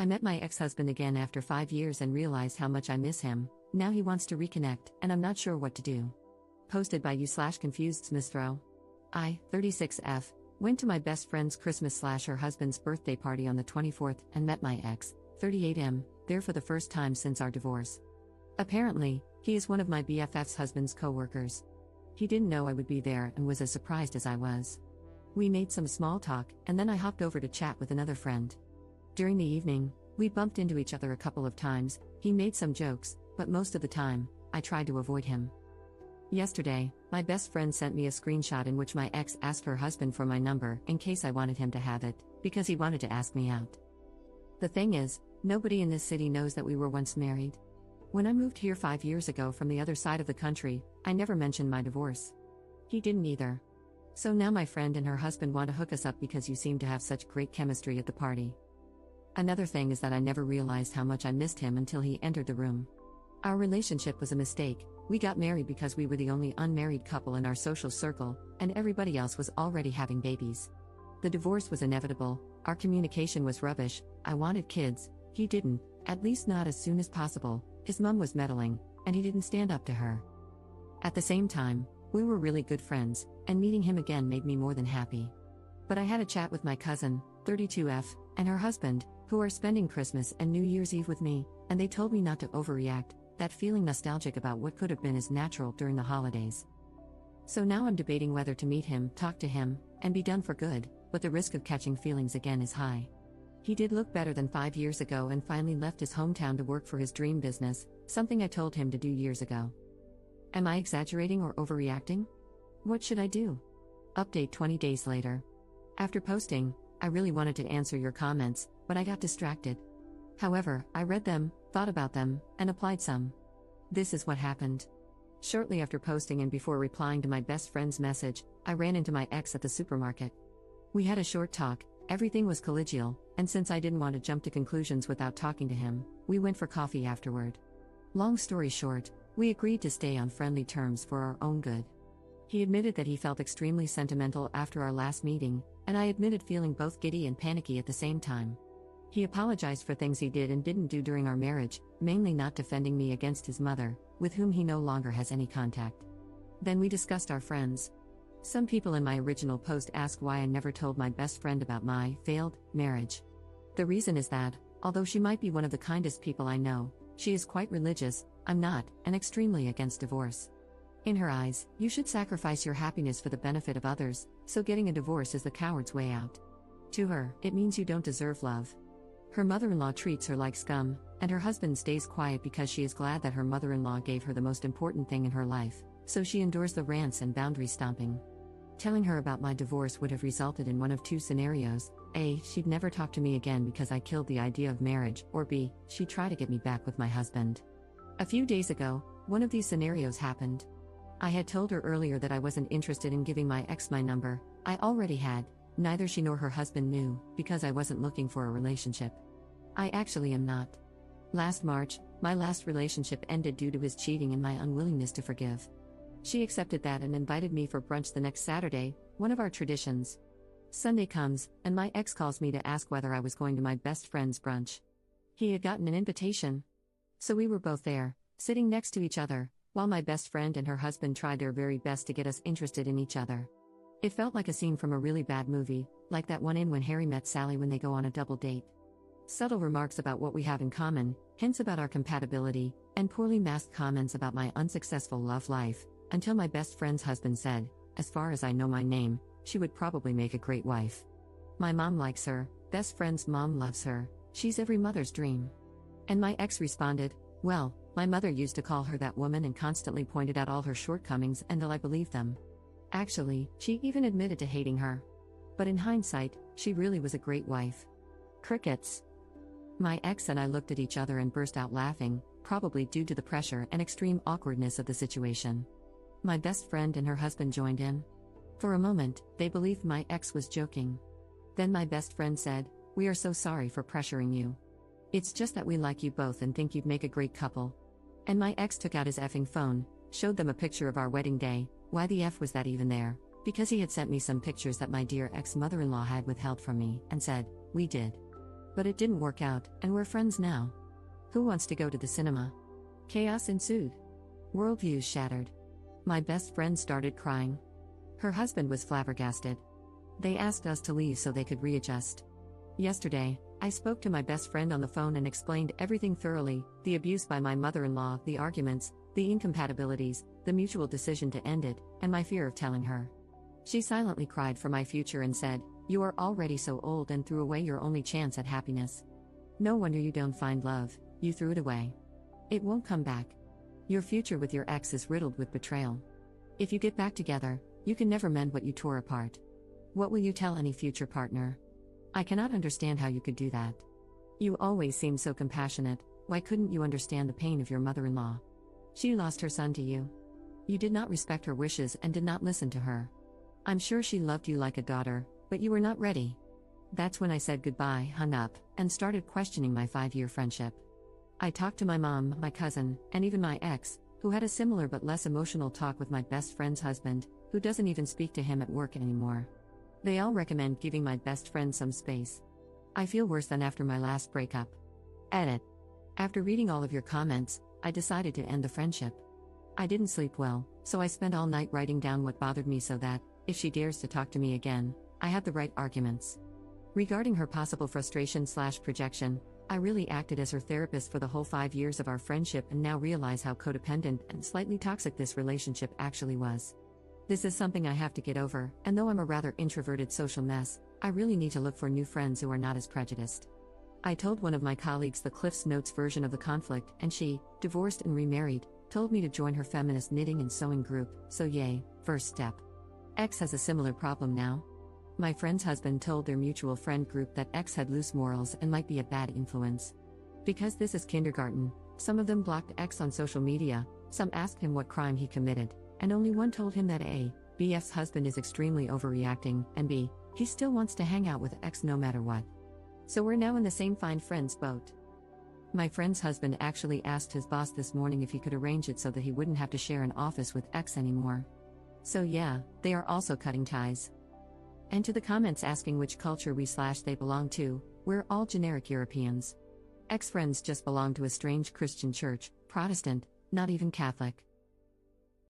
I met my ex-husband again after 5 years and realized how much I miss him. Now he wants to reconnect, and I'm not sure what to do. Posted by you/confused Smithrow. I, 36F, went to my best friend's Christmas/her husband's birthday party on the 24th and met my ex, 38M, there for the first time since our divorce. Apparently, he is one of my BFF's husband's co-workers. He didn't know I would be there and was as surprised as I was. We made some small talk, and then I hopped over to chat with another friend. During the evening, we bumped into each other a couple of times. He made some jokes, but most of the time, I tried to avoid him. Yesterday, my best friend sent me a screenshot in which my ex asked her husband for my number in case I wanted him to have it, because he wanted to ask me out. The thing is, nobody in this city knows that we were once married. When I moved here 5 years ago from the other side of the country, I never mentioned my divorce. He didn't either. So now my friend and her husband want to hook us up because you seem to have such great chemistry at the party. Another thing is that I never realized how much I missed him until he entered the room. Our relationship was a mistake. We got married because we were the only unmarried couple in our social circle, and everybody else was already having babies. The divorce was inevitable, our communication was rubbish, I wanted kids, he didn't, at least not as soon as possible, his mom was meddling, and he didn't stand up to her. At the same time, we were really good friends, and meeting him again made me more than happy. But I had a chat with my cousin, 32F, and her husband, who are spending Christmas and New Year's Eve with me, and they told me not to overreact. That feeling nostalgic about what could have been is natural during the holidays. So now I'm debating whether to meet him, talk to him, and be done for good, but the risk of catching feelings again is high. He did look better than 5 years ago and finally left his hometown to work for his dream business, something I told him to do years ago. Am I exaggerating or overreacting? What should I do? Update 20 days later. After posting, I really wanted to answer your comments, but I got distracted. However, I read them, thought about them, and applied some. This is what happened. Shortly after posting and before replying to my best friend's message, I ran into my ex at the supermarket. We had a short talk, everything was collegial, and since I didn't want to jump to conclusions without talking to him, we went for coffee afterward. Long story short, we agreed to stay on friendly terms for our own good. He admitted that he felt extremely sentimental after our last meeting, and I admitted feeling both giddy and panicky at the same time. He apologized for things he did and didn't do during our marriage, mainly not defending me against his mother, with whom he no longer has any contact. Then we discussed our friends. Some people in my original post asked why I never told my best friend about my failed marriage. The reason is that, although she might be one of the kindest people I know, she is quite religious, I'm not, and extremely against divorce. In her eyes, you should sacrifice your happiness for the benefit of others, so getting a divorce is the coward's way out. To her, it means you don't deserve love. Her mother-in-law treats her like scum, and her husband stays quiet because she is glad that her mother-in-law gave her the most important thing in her life, so she endures the rants and boundary stomping. Telling her about my divorce would have resulted in one of two scenarios: A, she'd never talk to me again because I killed the idea of marriage, or B, she'd try to get me back with my husband. A few days ago, one of these scenarios happened. I had told her earlier that I wasn't interested in giving my ex my number. I already had. Neither she nor her husband knew, because I wasn't looking for a relationship. I actually am not. Last March, my last relationship ended due to his cheating and my unwillingness to forgive. She accepted that and invited me for brunch the next Saturday, one of our traditions. Sunday comes, and my ex calls me to ask whether I was going to my best friend's brunch. He had gotten an invitation. So we were both there, sitting next to each other, while my best friend and her husband tried their very best to get us interested in each other. It felt like a scene from a really bad movie, like that one in When Harry Met Sally when they go on a double date. Subtle remarks about what we have in common, hints about our compatibility, and poorly masked comments about my unsuccessful love life, until my best friend's husband said, "As far as I know my name, she would probably make a great wife. My mom likes her, best friend's mom loves her, she's every mother's dream." And my ex responded, "Well, my mother used to call her that woman and constantly pointed out all her shortcomings until I believed them. Actually, she even admitted to hating her. But in hindsight, she really was a great wife." Crickets. My ex and I looked at each other and burst out laughing, probably due to the pressure and extreme awkwardness of the situation. My best friend and her husband joined in. For a moment, they believed my ex was joking. Then my best friend said, "We are so sorry for pressuring you. It's just that we like you both and think you'd make a great couple." And my ex took out his effing phone, showed them a picture of our wedding day. Why the F was that even there? Because he had sent me some pictures that my dear ex-mother-in-law had withheld from me, and said, "We did." But it didn't work out, and we're friends now. Who wants to go to the cinema? Chaos ensued. Worldviews shattered. My best friend started crying. Her husband was flabbergasted. They asked us to leave so they could readjust. Yesterday, I spoke to my best friend on the phone and explained everything thoroughly: the abuse by my mother-in-law, the arguments, the incompatibilities, the mutual decision to end it, and my fear of telling her. She silently cried for my future and said, "You are already so old," and threw away your only chance at happiness. No wonder you don't find love, you threw it away. It won't come back. Your future with your ex is riddled with betrayal. If you get back together, you can never mend what you tore apart. What will you tell any future partner? I cannot understand how you could do that. You always seem so compassionate. Why couldn't you understand the pain of your mother-in-law? She lost her son to you. You did not respect her wishes and did not listen to her. I'm sure she loved you like a daughter, but you were not ready. That's when I said goodbye, hung up, and started questioning my 5-year friendship. I talked to my mom, my cousin, and even my ex, who had a similar but less emotional talk with my best friend's husband, who doesn't even speak to him at work anymore. They all recommend giving my best friend some space. I feel worse than after my last breakup. Edit. After reading all of your comments, I decided to end the friendship. I didn't sleep well, so I spent all night writing down what bothered me so that, if she dares to talk to me again, I had the right arguments. Regarding her possible frustration/projection, I really acted as her therapist for the whole 5 years of our friendship and now realize how codependent and slightly toxic this relationship actually was. This is something I have to get over, and though I'm a rather introverted social mess, I really need to look for new friends who are not as prejudiced. I told one of my colleagues the Cliff's Notes version of the conflict, and she, divorced and remarried, told me to join her feminist knitting and sewing group, so yay, first step. X has a similar problem now. My friend's husband told their mutual friend group that X had loose morals and might be a bad influence. Because this is kindergarten, some of them blocked X on social media, some asked him what crime he committed, and only one told him that A, BF's husband is extremely overreacting, and B, he still wants to hang out with X no matter what. So we're now in the same find friends boat. My friend's husband actually asked his boss this morning if he could arrange it so that he wouldn't have to share an office with X anymore. So yeah, they are also cutting ties. And to the comments asking which culture we/they belong to, we're all generic Europeans. X friends just belong to a strange Christian church, Protestant, not even Catholic.